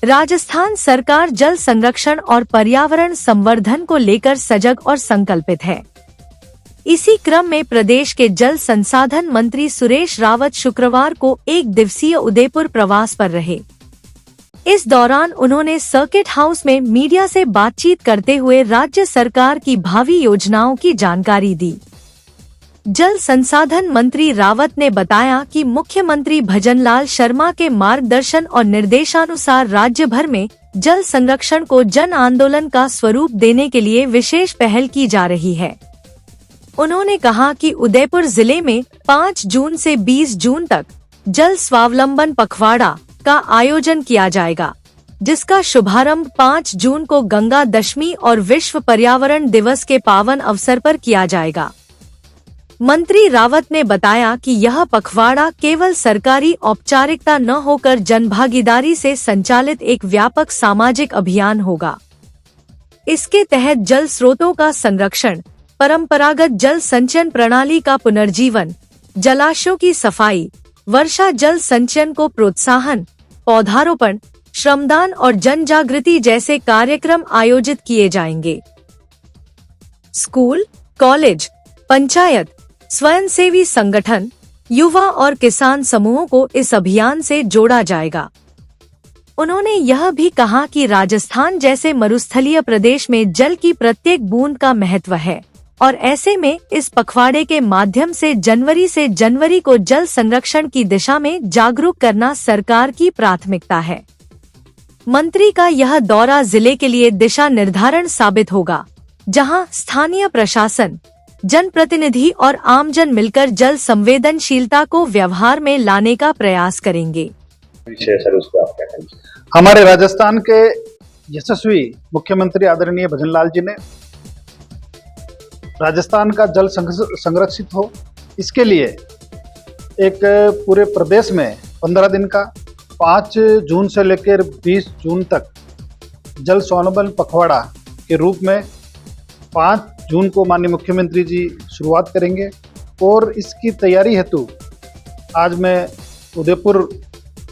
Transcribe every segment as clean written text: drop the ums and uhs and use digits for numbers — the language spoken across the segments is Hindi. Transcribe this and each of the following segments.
राजस्थान सरकार जल संरक्षण और पर्यावरण संवर्धन को लेकर सजग और संकल्पित है। इसी क्रम में प्रदेश के जल संसाधन मंत्री सुरेश रावत शुक्रवार को एक दिवसीय उदयपुर प्रवास पर रहे। इस दौरान उन्होंने सर्किट हाउस में मीडिया से बातचीत करते हुए राज्य सरकार की भावी योजनाओं की जानकारी दी। जल संसाधन मंत्री रावत ने बताया कि मुख्यमंत्री भजनलाल शर्मा के मार्गदर्शन और निर्देशानुसार राज्य भर में जल संरक्षण को जन आंदोलन का स्वरूप देने के लिए विशेष पहल की जा रही है। उन्होंने कहा कि उदयपुर जिले में 5 जून से 20 जून तक जल स्वावलंबन पखवाड़ा का आयोजन किया जाएगा, जिसका शुभारंभ 5 जून को गंगा दशमी और विश्व पर्यावरण दिवस के पावन अवसर पर किया जाएगा। मंत्री रावत ने बताया कि यह पखवाड़ा केवल सरकारी औपचारिकता न होकर जनभागीदारी से संचालित एक व्यापक सामाजिक अभियान होगा। इसके तहत जल स्रोतों का संरक्षण, परंपरागत जल संचयन प्रणाली का पुनर्जीवन, जलाशयों की सफाई, वर्षा जल संचयन को प्रोत्साहन, पौधारोपण, श्रमदान और जन जागृति जैसे कार्यक्रम आयोजित किए जाएंगे। स्कूल, कॉलेज, पंचायत, स्वयंसेवी संगठन, युवा और किसान समूहों को इस अभियान से जोड़ा जाएगा। उन्होंने यह भी कहा कि राजस्थान जैसे मरुस्थलीय प्रदेश में जल की प्रत्येक बूंद का महत्व है और ऐसे में इस पखवाड़े के माध्यम से जनवरी को जल संरक्षण की दिशा में जागरूक करना सरकार की प्राथमिकता है। मंत्री का यह दौरा जिले के लिए दिशा निर्धारण साबित होगा, जहां स्थानीय प्रशासन, जनप्रतिनिधि और आमजन मिलकर जल संवेदनशीलता को व्यवहार में लाने का प्रयास करेंगे। हमारे राजस्थान के यशस्वी मुख्यमंत्री आदरणीय भजनलाल जी ने राजस्थान का जल संरक्षित हो, इसके लिए एक पूरे प्रदेश में 15 दिन का 5 जून से लेकर 20 जून तक जल स्वावलंबन पखवाड़ा के रूप में 5 जून को माननीय मुख्यमंत्री जी शुरुआत करेंगे और इसकी तैयारी हेतु आज मैं उदयपुर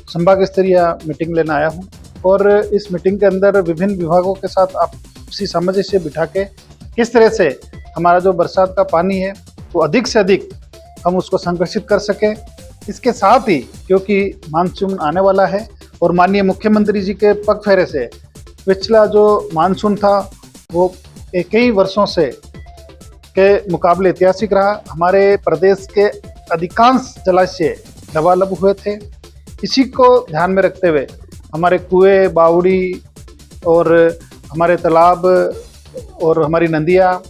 संभाग स्तरीय मीटिंग लेने आया हूं और इस मीटिंग के अंदर विभिन्न विभागों के साथ आपसी सामंजस्य बिठा के किस तरह से हमारा जो बरसात का पानी है वो अधिक से अधिक हम उसको संरक्षित कर सकें। इसके साथ ही क्योंकि मानसून आने वाला है और माननीय मुख्यमंत्री जी के पग फेरे से पिछला जो मानसून था वो कई वर्षों से के मुकाबले ऐतिहासिक रहा। हमारे प्रदेश के अधिकांश जलाशय लबालब हुए थे। इसी को ध्यान में रखते हुए हमारे कुएं, बावड़ी और हमारे तालाब और हमारी नदियाँ,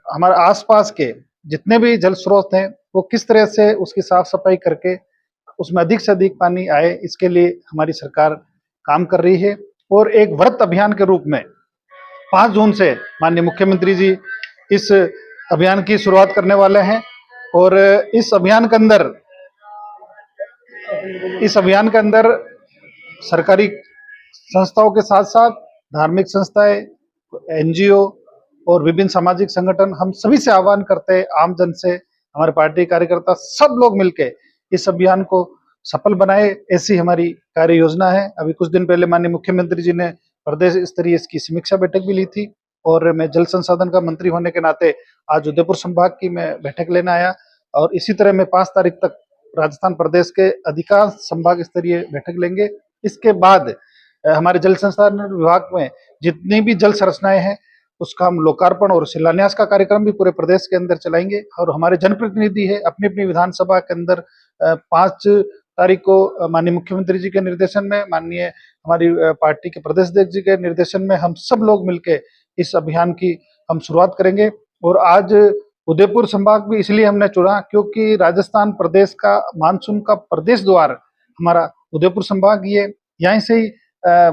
हमारे आसपास के जितने भी जल स्रोत हैं वो किस तरह से उसकी साफ सफाई करके उसमें अधिक से अधिक पानी आए, इसके लिए हमारी सरकार काम कर रही है। और एक व्रत अभियान के रूप में 5 जून से माननीय मुख्यमंत्री जी इस अभियान की शुरुआत करने वाले हैं और इस अभियान के अंदर सरकारी संस्थाओं के साथ साथ धार्मिक संस्थाएं, NGO और विभिन्न सामाजिक संगठन, हम सभी से आह्वान करते हैं, आम जन से, हमारे पार्टी कार्यकर्ता सब लोग मिलके इस अभियान को सफल बनाए, ऐसी हमारी कार्य योजना है। अभी कुछ दिन पहले माननीय मुख्यमंत्री जी ने प्रदेश स्तरीय इसकी समीक्षा बैठक भी ली थी और मैं जल संसाधन का मंत्री होने के नाते आज उदयपुर संभाग की मैं बैठक लेने आया और इसी तरह मैं 5 तारीख तक राजस्थान प्रदेश के अधिकांश संभाग स्तरीय बैठक लेंगे। इसके बाद हमारे जल संसाधन विभाग में जितनी भी जल संरचनाएं हैं उसका हम लोकार्पण और शिलान्यास का कार्यक्रम भी पूरे प्रदेश के अंदर चलाएंगे और हमारे जनप्रतिनिधि है अपनी अपनी विधानसभा के अंदर 5 तारीख को माननीय मुख्यमंत्री जी के निर्देशन में, माननीय हमारी पार्टी के प्रदेश अध्यक्ष जी के निर्देशन में हम सब लोग मिलके इस अभियान की हम शुरुआत करेंगे। और आज उदयपुर संभाग भी इसलिए हमने चुना क्योंकि राजस्थान प्रदेश का मानसून का प्रदेश द्वार हमारा उदयपुर संभाग ही है। यहीं से ही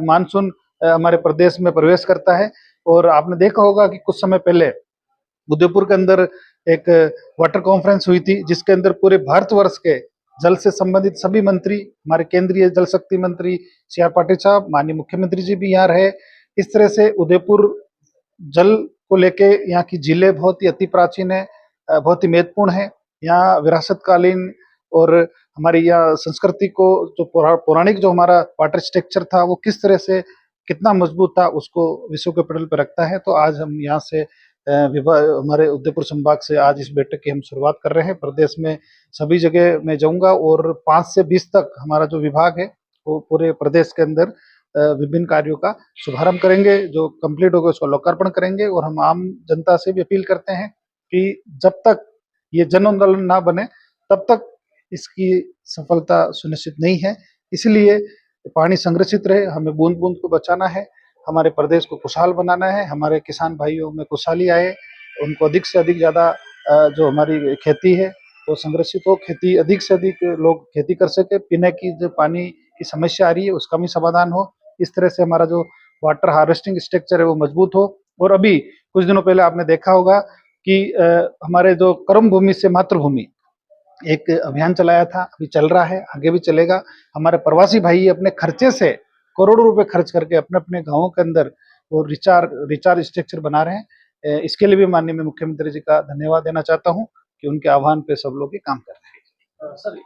मानसून हमारे प्रदेश में प्रवेश करता है और आपने देखा होगा कि कुछ समय पहले उदयपुर के अंदर एक वाटर कॉन्फ्रेंस हुई थी जिसके अंदर पूरे भारतवर्ष के जल से संबंधित सभी मंत्री, हमारे केंद्रीय जल शक्ति मंत्री CR पाटिल साहब, माननीय मुख्यमंत्री जी भी यहाँ रहे। इस तरह से उदयपुर जल को लेके यहाँ की झीलें बहुत ही अति प्राचीन है, बहुत ही महत्वपूर्ण है। यहाँ विरासतकालीन और हमारी यह संस्कृति को जो पौराणिक जो हमारा वाटर स्ट्रक्चर था वो किस तरह से कितना मजबूत था उसको विश्व के पटल पर रखता है। तो आज हम यहाँ से हमारे उदयपुर संभाग से आज इस बैठक की हम शुरुआत कर रहे हैं। प्रदेश में सभी जगह मैं जाऊंगा और 5 से 20 तक हमारा जो विभाग है वो पूरे प्रदेश के अंदर विभिन्न कार्यों का शुभारंभ करेंगे। जो कंप्लीट होगा उसको लोकार्पण करेंगे और हम आम जनता से भी अपील करते हैं कि जब तक ये जन आंदोलन ना बने तब तक इसकी सफलता सुनिश्चित नहीं है। इसलिए पानी संरक्षित रहे, हमें बूंद बूंद को बचाना है, हमारे प्रदेश को खुशहाल बनाना है, हमारे किसान भाइयों में खुशहाली आए, उनको अधिक से अधिक ज़्यादा जो हमारी खेती है वो संरक्षित हो, खेती अधिक से अधिक लोग खेती कर सके, पीने की जो पानी की समस्या आ रही है उसका भी समाधान हो। इस तरह से हमारा जो वाटर हार्वेस्टिंग स्ट्रक्चर है वो मजबूत हो। और अभी कुछ दिनों पहले आपने देखा होगा कि हमारे जो कर्म भूमि से मातृभूमि एक अभियान चलाया था, अभी चल रहा है, आगे भी चलेगा। हमारे प्रवासी भाई अपने खर्चे से करोड़ों रुपए खर्च करके अपने अपने गांवों के अंदर वो रिचार्ज स्ट्रक्चर बना रहे हैं। इसके लिए भी माननीय मैं मुख्यमंत्री जी का धन्यवाद देना चाहता हूं कि उनके आह्वान पे सब लोग ये काम कर रहे हैं। सर